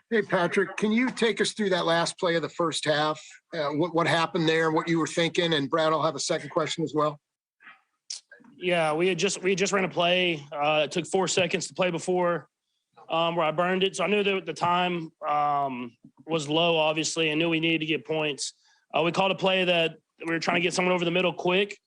Hey, Patrick, can you take us through that last play of the first half? What happened there, what you were thinking? And Brad, I'll have a second question as well. Yeah, we had just ran a play. It took 4 seconds to play before where I burned it. So I knew that the time was low, obviously, and knew we needed to get points. We called a play that we were trying to get someone over the middle quick.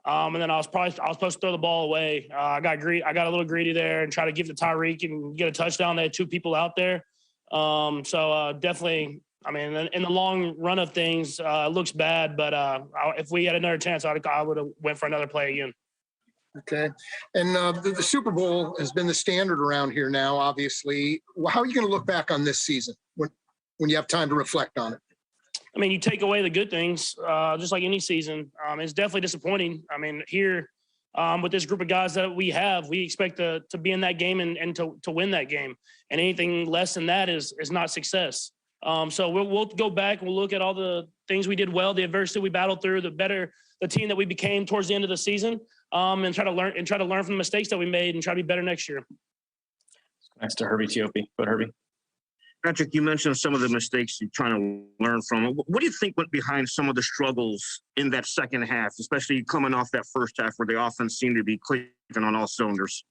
And then I was supposed to throw the ball away. I got a little greedy there and try to give to Tyreek and get a touchdown. They had 2 people out there. So definitely, I mean, in the long run of things, it looks bad, but if we had another chance, I would have went for another play again. Okay. And the Super Bowl has been the standard around here now, obviously. How are you going to look back on this season when you have time to reflect on it? I mean, you take away the good things, just like any season. It's definitely disappointing. I mean, here with this group of guys that we have, we expect to be in that game and to win that game. And anything less than that is not success. So we'll go back and we'll look at all the things we did well, the adversity we battled through, the team that we became towards the end of the season, and try to learn from the mistakes that we made and try to be better next year. Next to Herbie Teope. Go Herbie. Patrick, you mentioned some of the mistakes you're trying to learn from. What do you think went behind some of the struggles in that second half, especially coming off that first half where the offense seemed to be clicking on all cylinders?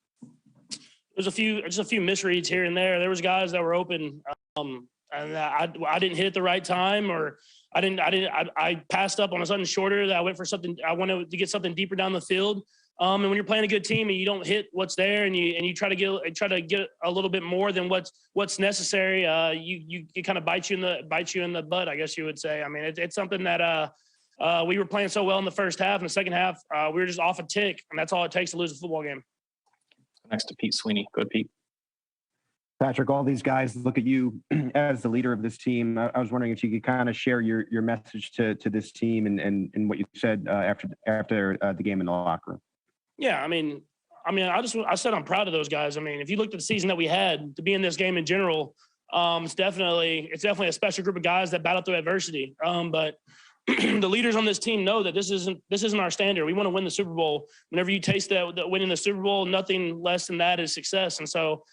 There's just a few misreads here and there. There was guys that were open, and I didn't hit at the right time, or I passed up on a something shorter that I went for something. I wanted to get something deeper down the field. And when you're playing a good team and you don't hit what's there, and you try to get a little bit more than what's necessary, you kind of bite you in the butt, I guess you would say. I mean, it's something that we were playing so well in the first half. In the second half, we were just off a tick, and that's all it takes to lose a football game. Next to Pete Sweeney. Go Pete. Patrick, all these guys look at you as the leader of this team. I was wondering if you could kind of share your message to this team and what you said after the game in the locker room. Yeah, I mean, I said I'm proud of those guys. I mean, if you looked at the season that we had to be in this game in general, it's definitely a special group of guys that battle through adversity. But the leaders on this team know that this isn't our standard. We want to win the Super Bowl. Whenever you taste that winning the Super Bowl, nothing less than that is success. And so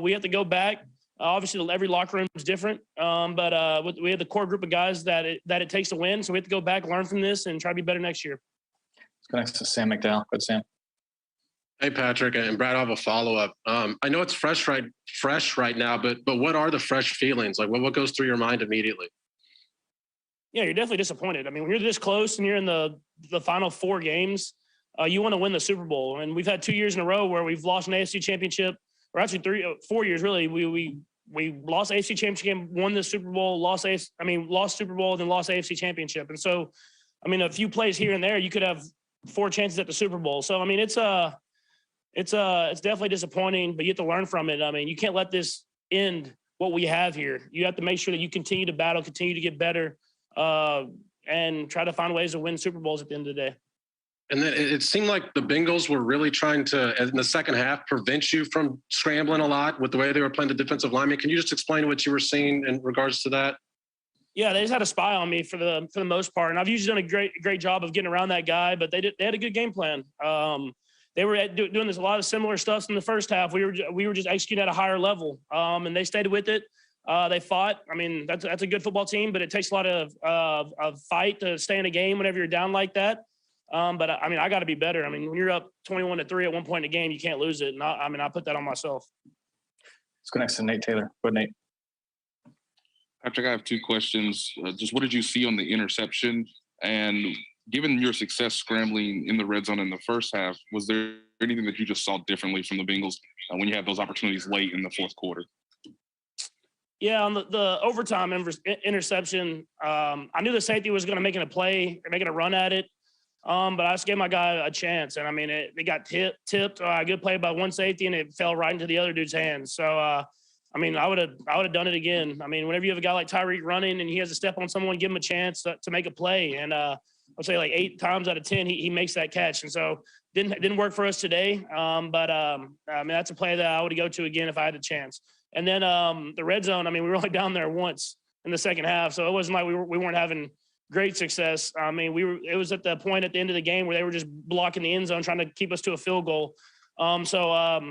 we have to go back. Obviously, every locker room is different, but we have the core group of guys that it takes to win. So we have to go back, learn from this, and try to be better next year. Let's go next to Sam McDowell. Good, Sam. Hey, Patrick and Brad, I have a follow-up. I know it's fresh right now, but what are the fresh feelings? Like, what goes through your mind immediately? Yeah, you're definitely disappointed. I mean, when you're this close and you're in the final 4 games, you want to win the Super Bowl. And we've had 2 years in a row where we've lost an AFC championship, or actually 4 years, really. We lost AFC championship game, won the Super Bowl, lost Super Bowl, then lost AFC championship. And so, I mean, a few plays here and there, you could have 4 chances at the Super Bowl. So, I mean, it's definitely disappointing, but you have to learn from it. I mean, you can't let this end what we have here. You have to make sure that you continue to battle, continue to get better, and try to find ways to win Super Bowls at the end of the day. And then it seemed like the Bengals were really trying to, in the second half, prevent you from scrambling a lot with the way they were playing the defensive lineman. Can you just explain what you were seeing in regards to that? Yeah, they just had a spy on me for the most part, and I've usually done a great job of getting around that guy. But they had a good game plan. They were doing this a lot of similar stuff in the first half. We were just executing at a higher level, and they stayed with it. They fought. I mean, that's a good football team, but it takes a lot of fight to stay in a game whenever you're down like that. But I mean, I got to be better. I mean, when you're up 21-3 at one point in a game, you can't lose it. And I put that on myself. Let's go next to Nate Taylor. Go ahead, Nate. Patrick, I have 2 questions. Just what did you see on the interception? And given your success scrambling in the red zone in the first half, was there anything that you just saw differently from the Bengals when you had those opportunities late in the fourth quarter? Yeah, on the overtime interception, I knew the safety was going to make a run at it. But I just gave my guy a chance. And, I mean, it got tipped. Good play by one safety, and it fell right into the other dude's hands. So, I mean, I would have done it again. I mean, whenever you have a guy like Tyreek running and he has to step on someone, give him a chance to make a play. And I'll say like 8 times out of 10, he makes that catch. And so didn't work for us today. But I mean, that's a play that I would go to again if I had a chance. And then the red zone, I mean, we were only down there once in the second half. So it wasn't like we weren't having great success. I mean, it was at the point at the end of the game where they were just blocking the end zone, trying to keep us to a field goal. So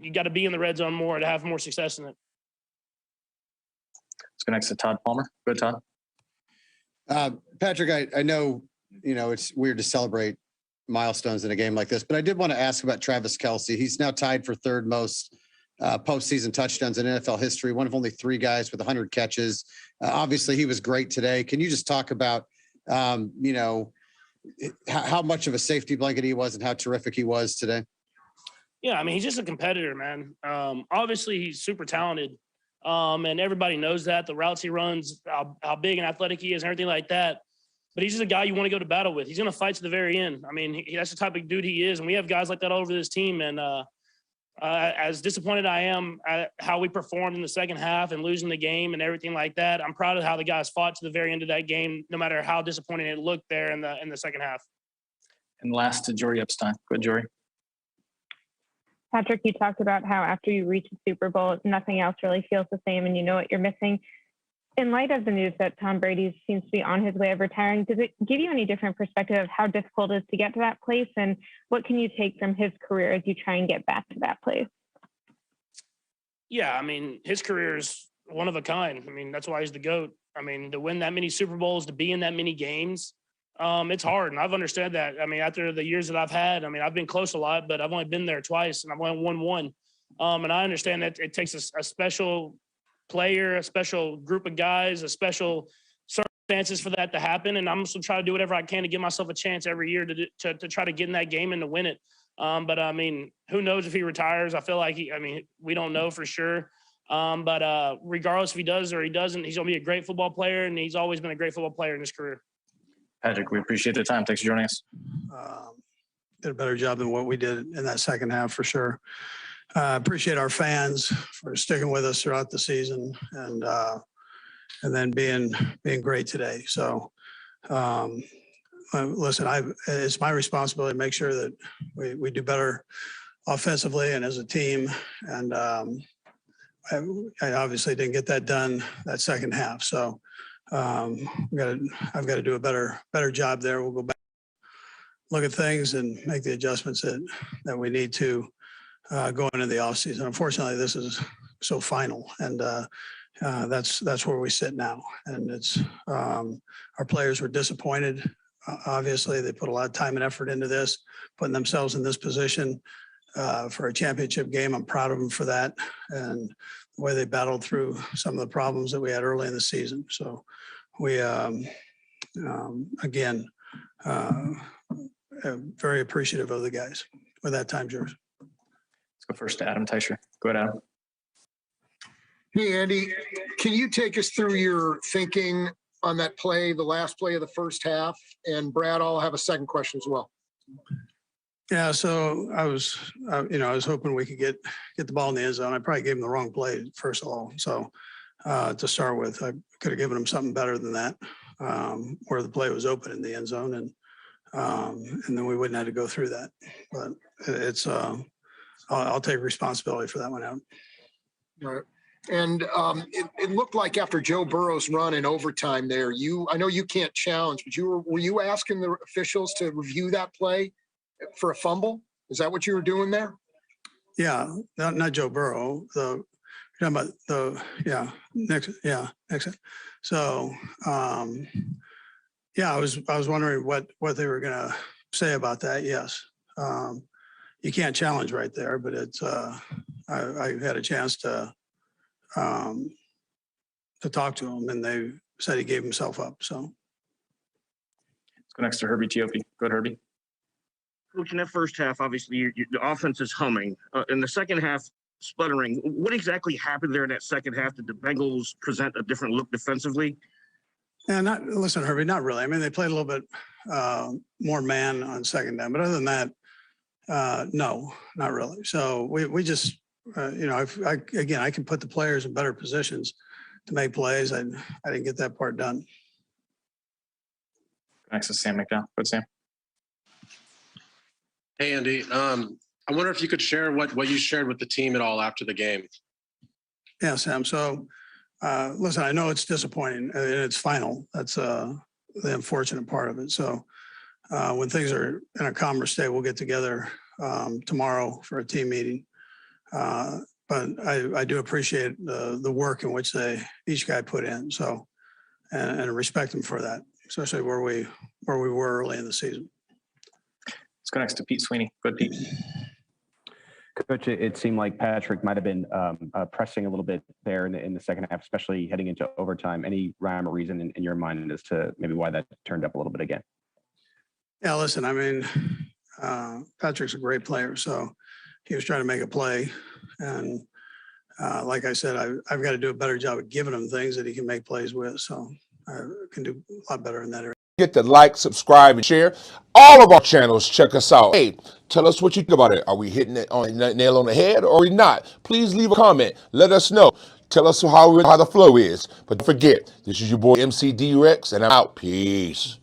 you got to be in the red zone more to have more success in it. Let's go next to Todd Palmer. Go ahead, Todd. Patrick, I know, it's weird to celebrate milestones in a game like this, but I did want to ask about Travis Kelce. He's now tied for third most postseason touchdowns in NFL history, one of only 3 guys with 100 catches. Obviously, he was great today. Can you just talk about, how much of a safety blanket he was and how terrific he was today? Yeah, I mean, he's just a competitor, man. Obviously, he's super talented, and everybody knows that. The routes he runs, how big and athletic he is, and everything like that. But he's just a guy you want to go to battle with. He's going to fight to the very end. I mean, that's the type of dude he is, and we have guys like that all over this team. And as disappointed I am at how we performed in the second half and losing the game and everything like that, I'm proud of how the guys fought to the very end of that game, no matter how disappointing it looked there in the second half. And last to Jory Epstein. Go ahead, Jory. Patrick, you talked about how after you reach a Super Bowl, nothing else really feels the same and you know what you're missing. In light of the news that Tom Brady seems to be on his way of retiring, does it give you any different perspective of how difficult it is to get to that place? And what can you take from his career as you try and get back to that place? Yeah, I mean, his career is one of a kind. I mean, that's why he's the GOAT. I mean, to win that many Super Bowls, to be in that many games, it's hard. And I've understood that. I mean, after the years that I've had, I mean, I've been close a lot, but I've only been there twice and I've only won one. And I understand that it takes a special player, a special group of guys, a special circumstances for that to happen. And I'm just gonna try to do whatever I can to give myself a chance every year to try to get in that game and to win it. But I mean, who knows if he retires? I feel like we don't know for sure. But regardless if he does or he doesn't, he's gonna be a great football player, and he's always been a great football player in his career. Patrick, we appreciate the time. Thanks for joining us. Did a better job than what we did in that second half for sure. Appreciate our fans for sticking with us throughout the season and then being great today. So listen, it's my responsibility to make sure that we do better offensively and as a team. And I obviously didn't get that done that second half. So I've got to do a better job there. We'll go back, look at things and make the adjustments that we need to going into the offseason. Unfortunately, this is so final, and that's where we sit now. And it's our players were disappointed. Obviously, they put a lot of time and effort into this, putting themselves in this position for a championship game. I'm proud of them for that, and the way they battled through some of the problems that we had early in the season. So we again very appreciative of the guys. With that, time's yours. Let's go first to Adam Teicher. Go ahead, Adam. Hey, Andy, can you take us through your thinking on that play, the last play of the first half? And Brad, I'll have a second question as well. Yeah, so I was hoping we could get the ball in the end zone. I probably gave him the wrong play, first of all. So to start with, I could have given him something better than that, where the play was open in the end zone, and then we wouldn't have to go through that. But it's I'll take responsibility for that one out. All right. And it looked like after Joe Burrow's run in overtime there, I know you can't challenge, but were you asking the officials to review that play for a fumble? Is that what you were doing there? Yeah, not Joe Burrow. You're talking about next. So I was wondering what they were gonna say about that. Yes, you can't challenge right there, but it's I had a chance to talk to him, and they said he gave himself up. So let's go next to Herbie Teope. Go ahead, Herbie. Coach, in that first half, obviously the offense is humming. In the second half, sputtering. What exactly happened there in that second half? Did the Bengals present a different look defensively? Yeah, listen, Herbie, not really. I mean, they played a little bit more man on second down, but other than that, no, not really. So we just, I can put the players in better positions to make plays. I didn't get that part done. Next is Sam McDowell. Go ahead, Sam. Hey, Andy. I wonder if you could share what you shared with the team at all after the game. Yeah, Sam. So, listen, I know it's disappointing and it's final. That's the unfortunate part of it. So when things are in a calmer state, we'll get together tomorrow for a team meeting. but I do appreciate the work in which each guy put in. So, and respect them for that, especially where we were early in the season. Let's go next to Pete Sweeney. Go ahead, Pete. Coach, it seemed like Patrick might have been pressing a little bit there in the second half, especially heading into overtime. Any rhyme or reason in your mind as to maybe why that turned up a little bit again? Yeah, listen, I mean, Patrick's a great player, so he was trying to make a play. And like I said, I've got to do a better job of giving him things that he can make plays with. So I can do a lot better in that area. Get to like, subscribe, and share all of our channels. Check us out. Hey, tell us what you think about it. Are we hitting it on nail on the head or are we not? Please leave a comment. Let us know. Tell us how the flow is. But don't forget, this is your boy MC D Rex, and I'm out. Peace.